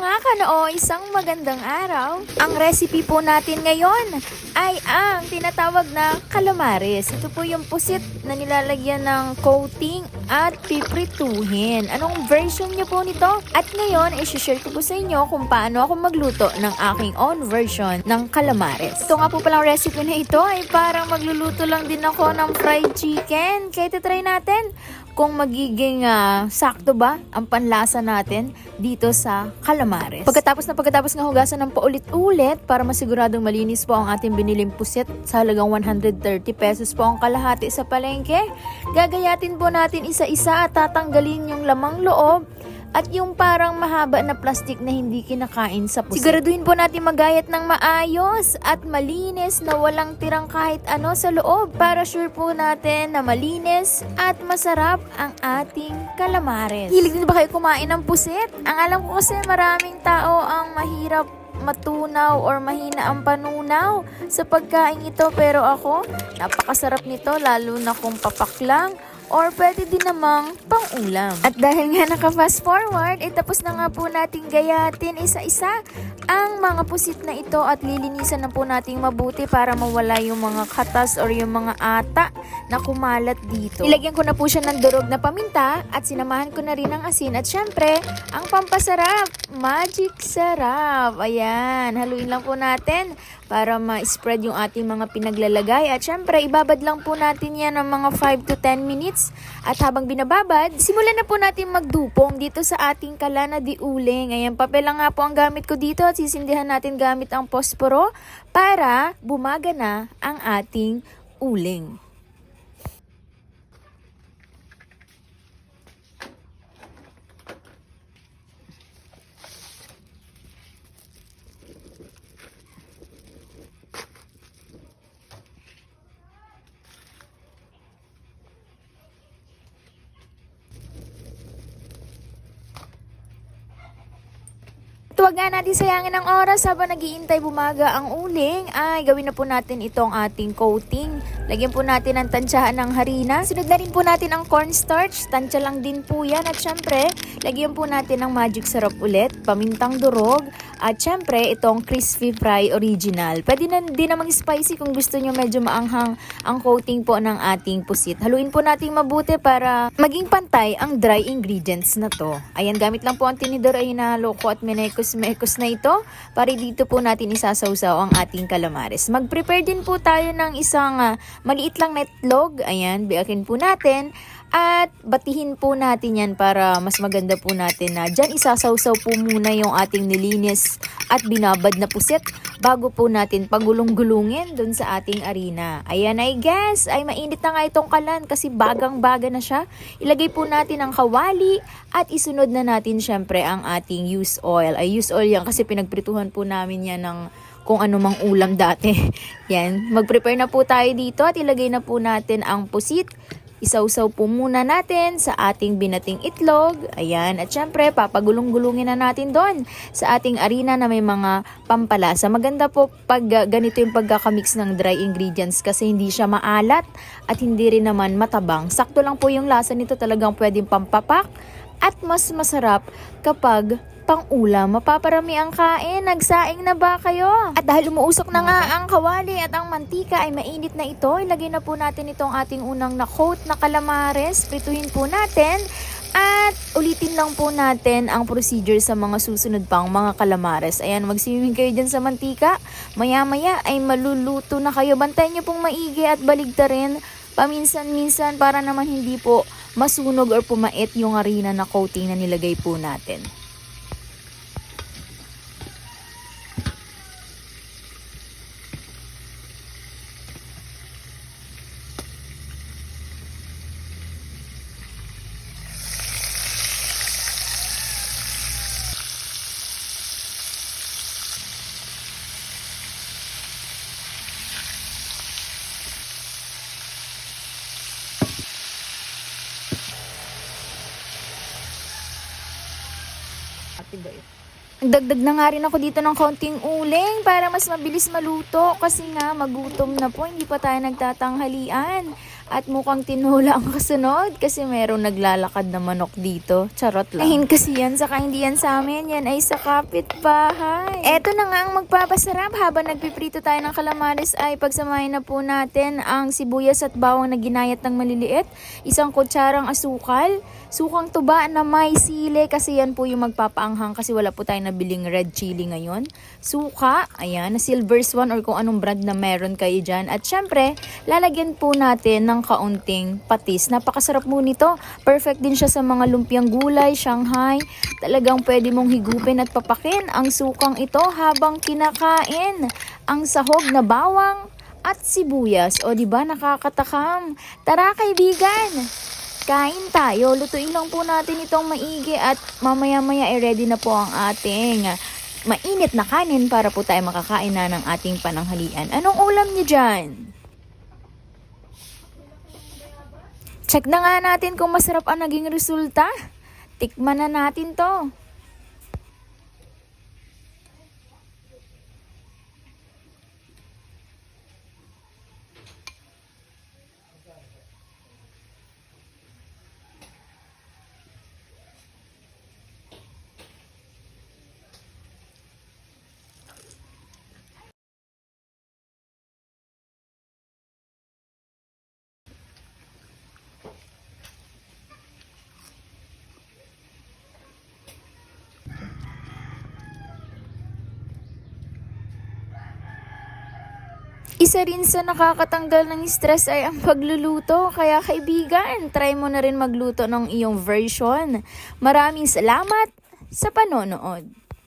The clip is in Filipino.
mga kanoo, isang magandang araw. Ang recipe po natin ngayon ay ang tinatawag na calamares. Ito po yung pusit na nilalagyan ng coating at piprituhin. Anong version niyo po nito? At ngayon, i-share ko po sa inyo kung paano ako magluto ng aking own version ng calamares. Ito nga po palang recipe na ito ay parang magluluto lang din ako ng fried chicken. Kaya try natin kung magiging sakto ba ang panlasa natin dito sa calamares. Pagkatapos nga hugasan ng paulit-ulit para masiguradong malinis po ang ating biniling pusit sa halagang 130 pesos po ang kalahati sa palengke. Gagayatin po natin isa-isa at tatanggalin yung lamang loob at yung parang mahaba na plastic na hindi kinakain sa pusit. Siguraduhin po natin magayat ng maayos at malinis na walang tirang kahit ano sa loob para sure po natin na malinis at masarap ang ating calamares. Hilig din ba kayo kumain ng pusit? Ang alam ko kasi maraming tao ang mahirap matunaw or mahina ang panunaw sa pagkain ito, pero ako napakasarap nito lalo na kung papak lang or pwede din namang pang-ulam. At dahil nga naka-fast forward, tapos na nga po nating gayatin isa-isa ang mga pusit na ito at lilinisan na po nating mabuti para mawala yung mga katas or yung mga ata na kumalat dito. Ilagyan ko na po siya ng durog na paminta at sinamahan ko na rin ng asin at syempre, ang pampasarap, magic sarap. Ayan, haluin lang po natin para ma-spread yung ating mga pinaglalagay. At syempre, ibabad lang po natin yan ng mga 5 to 10 minutes. At habang binababad, simulan na po natin magdupong dito sa ating kala na di uling. Ayan, papel lang nga po ang gamit ko dito at sisindihan natin gamit ang posporo para bumaga na ang ating uling. Huwag nga natin sayangin ang oras habang nag-iintay bumaga ang uling ay gawin na po natin itong ating coating. Lagyan po natin ang tansyahan ng harina. Sunod na rin po natin ang cornstarch. Tansya lang din po yan. At syempre, lagyan po natin ng magic syrup ulit, pamintang durog, at syempre itong crispy fry original. Pwede na din namang spicy kung gusto nyo medyo maanghang ang coating po ng ating pusit. Haluin po natin mabuti para maging pantay ang dry ingredients na to. Ayan, gamit lang po ang tinidor ay hinalo ko at mekos na ito para dito po natin isasawsaw ang ating calamares. Mag-prepare din po tayo ng isang maliit lang na itlog. Ayan, biyakin po natin at batihin po natin yan para mas maganda po natin na dyan isasawsaw po muna yung ating nilinis at binabad na pusit bago po natin pagulong-gulungin dun sa ating harina. Ayan, I guess ay mainit na nga itong kalan kasi bagang-baga na siya. Ilagay po natin ang kawali at isunod na natin syempre ang ating used oil. Ay, used oil yan kasi pinagprituhan po namin yan ng kung ano mang ulam dati. Yan, mag-prepare na po tayo dito at ilagay na po natin ang pusit. Isawsaw po muna natin sa ating binating itlog. Ayan. At syempre, papagulong-gulungin na natin doon sa ating harina na may mga pampalasa. Maganda po pag ganito yung pagkakamix ng dry ingredients kasi hindi siya maalat at hindi rin naman matabang. Sakto lang po yung lasa nito, talagang pwedeng pampapak at mas masarap kapag pang-ulam. Mapaparami ang kain. Nagsaing na ba kayo? At dahil umuusok na nga ang kawali at ang mantika ay mainit na ito, ilagay na po natin itong ating unang na-coat na calamares. Prituhin po natin at ulitin lang po natin ang procedure sa mga susunod pang mga calamares. Ayan, magsimming kayo dyan sa mantika. Maya-maya ay maluluto na kayo. Bantayan nyo pong maigi at baligtarin paminsan-minsan para naman hindi po masunog or pumait yung harina na coating na nilagay po natin. Dagdag na nga rin ako dito ng konting uling para mas mabilis maluto kasi nga magutom na po, hindi pa tayo nagtatanghalian. At mukhang tinola ang kasunod kasi merong naglalakad na manok dito. Charot lang. Ahin kasi yan, saka hindi yan sa amin, yan ay sa kapitbahay. Eto na nga ang magpapasarap habang nagpiprito tayo ng kalamares ay pagsamahin na po natin ang sibuyas at bawang na ginayat ng maliliit, isang kutsarang asukal, sukang tuba na may sili kasi yan po yung magpapaanghang kasi wala po tayong nabiling red chili ngayon. Suka, ayan, na Silver Swan or kung anong brand na meron kayo dyan. At syempre, lalagyan po natin ng kaunting patis. Napakasarap mo nito. Perfect din siya sa mga lumpiang gulay, Shanghai. Talagang pwede mong higupin at papakin ang sukang ito habang kinakain ang sahog na bawang at sibuyas. O di ba nakakatakam? Tara kaibigan! Kain tayo. Lutuin lang po natin itong maigi at mamaya-maya ready na po ang ating mainit na kanin para po tayo makakain na ng ating pananghalian. Anong ulam niyo dyan? Check na nga natin kung masarap ang naging resulta. Tikman na natin to. Isa rin sa nakakatanggal ng stress ay ang pagluluto. Kaya kaibigan, try mo na rin magluto ng iyong version. Maraming salamat sa panonood.